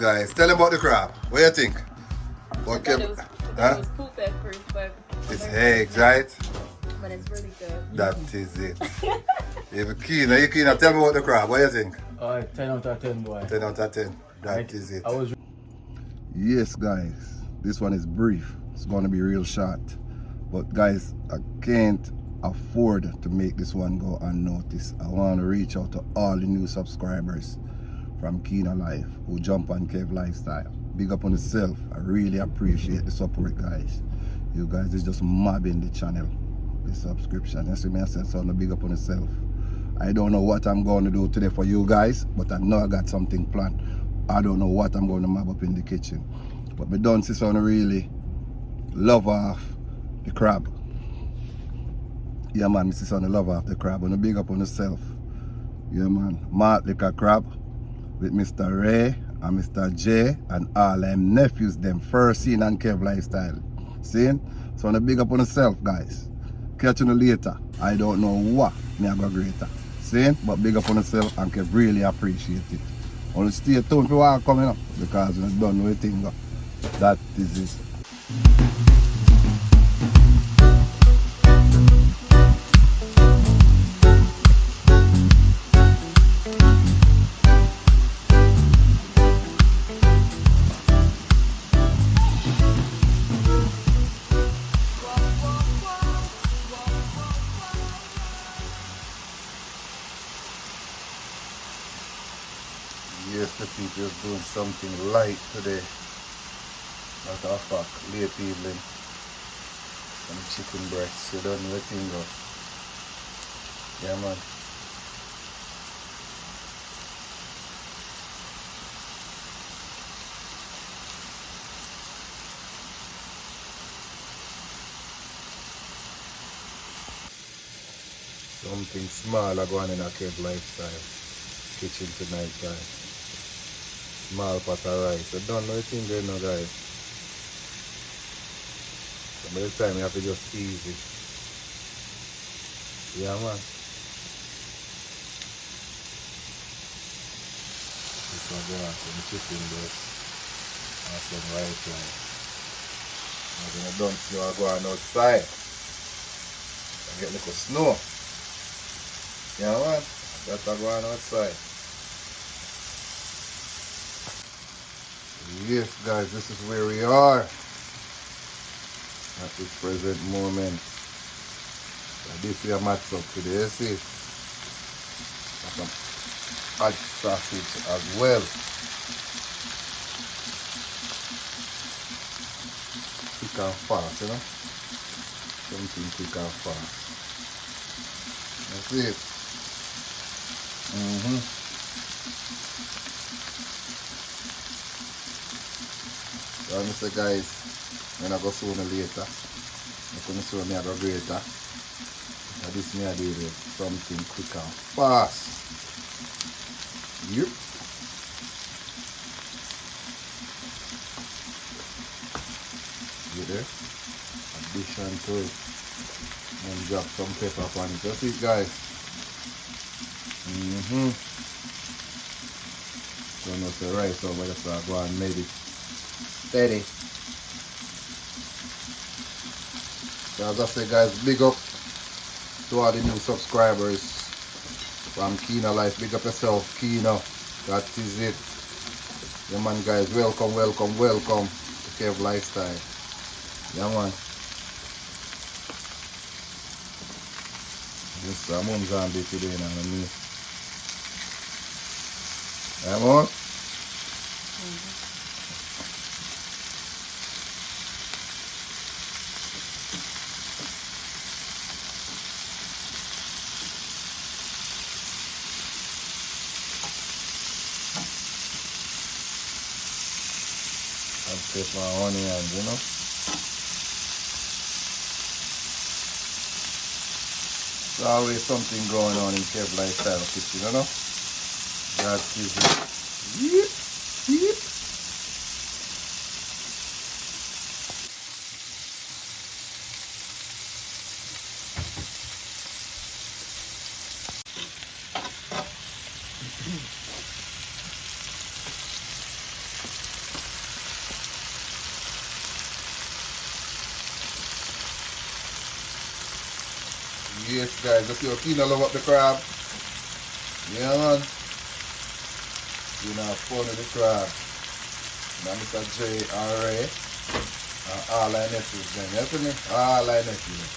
Guys, tell them about the crab. What do you think? What I thought it was poop at first, but it's eggs, right? but it's really good. That is it. You're keen, tell me about the crab. What do you think? 10 out of 10, boy. 10 out of 10. That is it. I was. Yes, guys. This one is brief. It's going to be real short. But guys, I can't afford to make this one go unnoticed. I want to reach out to all the new subscribers from Kina Life who jump on Kev Lifestyle. Big up on yourself. I really appreciate the support, guys. You guys is just mobbing the channel. The subscription. You see me, I said something, big up on yourself. I don't know what I'm going to do today for you guys, but I know I got something planned. I don't know what I'm going to mob up in the kitchen. But me done see something really love off the crab. Yeah man, me see something love off the crab. And big up on yourself. Yeah man, Malt Liquor Crab with Mr. Ray and Mr. J and all them nephews them first seen on Kev Lifestyle. See? So I'm big up on yourself, guys. Catch you later. I don't know what me I go greater. See? But big up on yourself and Kev really appreciate it. Only stay tuned for what coming up because we don't know anything. That is it. Yes, the people is doing something light today. Not a fuck, late evening. Some chicken breasts, you don't know the thing go. Yeah man. Something small are going in a Kev Lifestyle kitchen tonight, guys. Small pot of rice. I don't know the thing there now, guys. So by the time you have to just ease it. Yeah man. This one go on some chicken breast and some white rice. And then I don't see I go on outside. I get a little snow. Yeah man. That's I go on outside. Yes guys, this is where we are at this present moment. So this we are matched up today, you see? Got some hot sausage as well. Quick and fast, you know? Something quick and fast. That's it. So I say guys, when I go sooner later, I'm going to show me I go greater. And this me I do with something quick and fast. Yep. You there? Addition to it. And drop some pepper on it. That's it guys. So now the rice over there, so I go and make it steady. So as I say guys, big up to all the new subscribers from Kina Life. Big up yourself, Kina. That is it. Yeah man guys, welcome, welcome, welcome to Kev Lifestyle. Yeah man. Mr. Mom's on day today now, me. Yeah man. I'll take my onions, you know. There's always something going on in Kev Lifestyle kitchen, you know. That is it. Yep, yep. Yes, guys, if you're keen to love up the crab, yeah, man. You know, fun of the crab. Now, Mr. J, Ray, and all our nephews, then. You see me? All our nephews.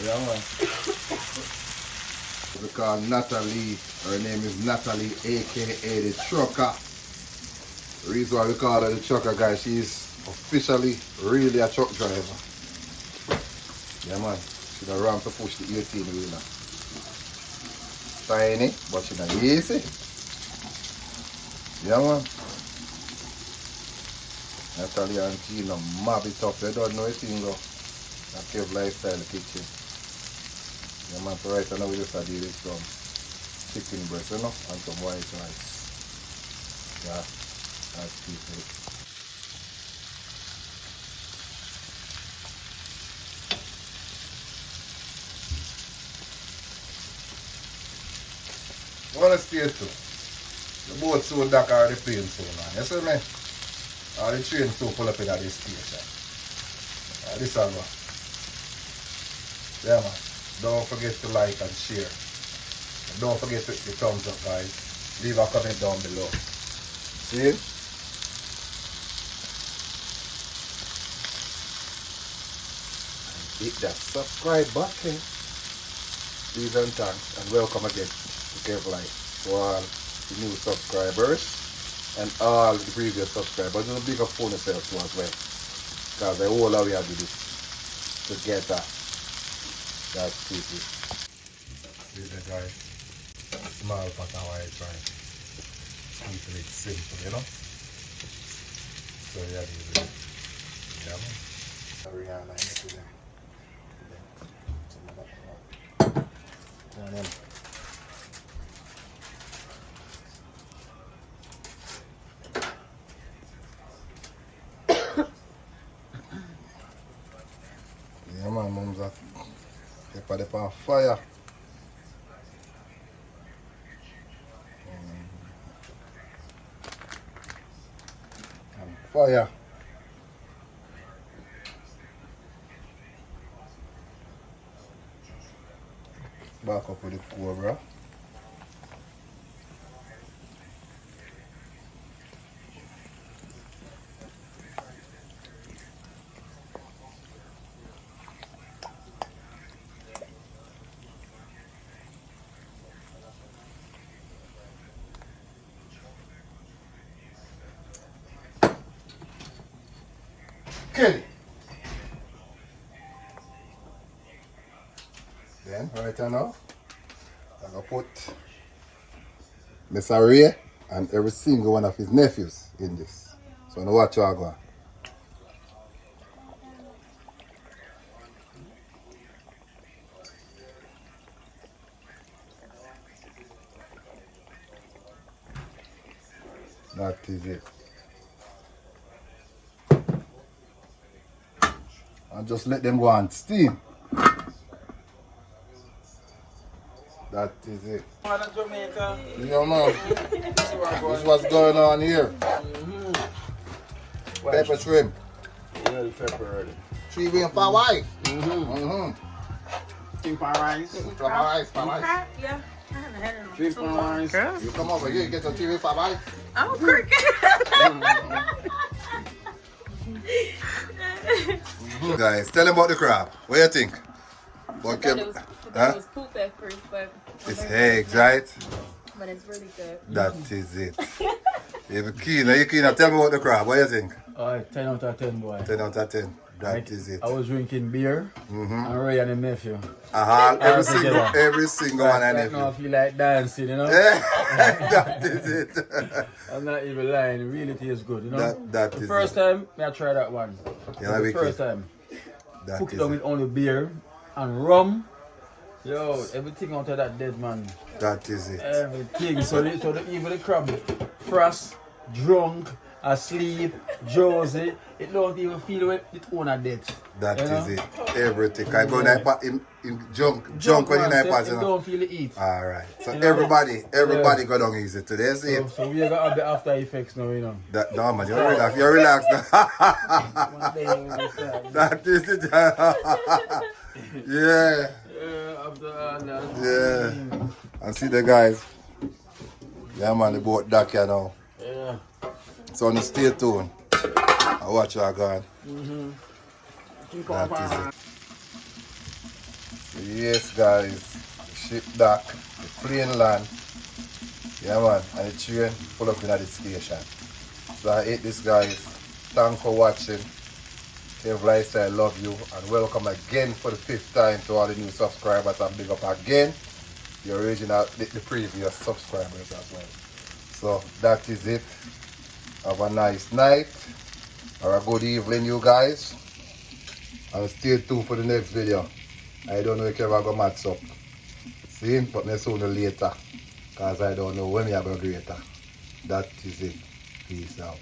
Yeah, man. We call Natalie. Her name is Natalie, aka the Trucker. The reason why we call her the Trucker, guys, she's officially really a truck driver. Yeah, man. She done run to push the 18 wheeler. Tiny, but she done easy. Yeah, man. Natalie and Gina map it up. They don't know anything, though. That Kev Lifestyle Kitchen. Yeah, man. So right now we just deal with some chicken breast, you know, and some white rice. Yeah, that's it. What a state too. The boat so dark or the plane so long. You see me? Or the train so pull up in at this station. This one. Yeah, man. Don't forget to like and share. And don't forget to hit the thumbs up, guys. Leave a comment down below. See? Hit that subscribe button. Please and thanks and welcome again to Kev Life. To all the new subscribers and all the previous subscribers. And a big up for yourself too as well. Because the whole of we have to do together. That's easy. See the guys. Small pot of white rice. Keep it simple, you know. So yeah, yeah, man. Rihanna, yeah, man, mom's up. Pepper the pan fire. And fire. Back up with the Cobra. Kelly. Then, right now, I'm going to put Mr. Ray and every single one of his nephews in this. So now watch how I go. That is it. And just let them go and steam. That is it. Jamaica. Yeah, man. This is what's going on here. Pepper shrimp. Yeah, the pepper ready. 3 being 5 rice. King pan rice. 5 rice, 5 rice. Yeah. I haven't had it in 3 pan rice. You come over here, get some 3 being 5 rice. I'm cricket. Guys, tell them about the crab. What do you think? I thought it was poop at first, but It's eggs, right? but it's really good. That is it. You're keen, are you keen? Tell me about the crab. What do you think? Alright, 10 out of 10, boy. 10 out of 10. That is it. I was drinking beer and Ray and his nephew. Every single one I Right now I feel like dancing, you know? That is it. I'm not even lying, it really tastes good, you know? That the is first it. time I tried that one. Yeah, the wicked. first time. That Cook it is down with only beer and rum. Yo, everything out of that dead man. That is it. Everything. So even the crab, frost, drunk, asleep, Josie, it don't even feel it own a death. That you know? is it. Everything. I go in junk when you man, pass, you you know. don't feel the heat. Alright. So You know? everybody go down easy today. See it? So we are gonna have the after effects now, you know. No man, you're relaxed. You're relaxed now. One day we will start. That is it. Yeah. Yeah, after all that. Yeah. And see the guys. Yeah, man, the boat dock here now. Yeah. So on stay tuned. I watch our God. Keep That on. is it. Yes, guys. The ship dock, the plane land. Yeah, man. And the train pull up in at the station. So I hate this, guys. Thanks for watching. Kev Lifestyle, I love you. And welcome again for the 5th time to all the new subscribers. And big up again the original, the previous subscribers as well. So that is it. Have a nice night or a good evening, you guys. And stay tuned for the next video. I don't know if you ever go match up. See, but me sooner later. Because I don't know when we are going to greater. That is it. Peace out.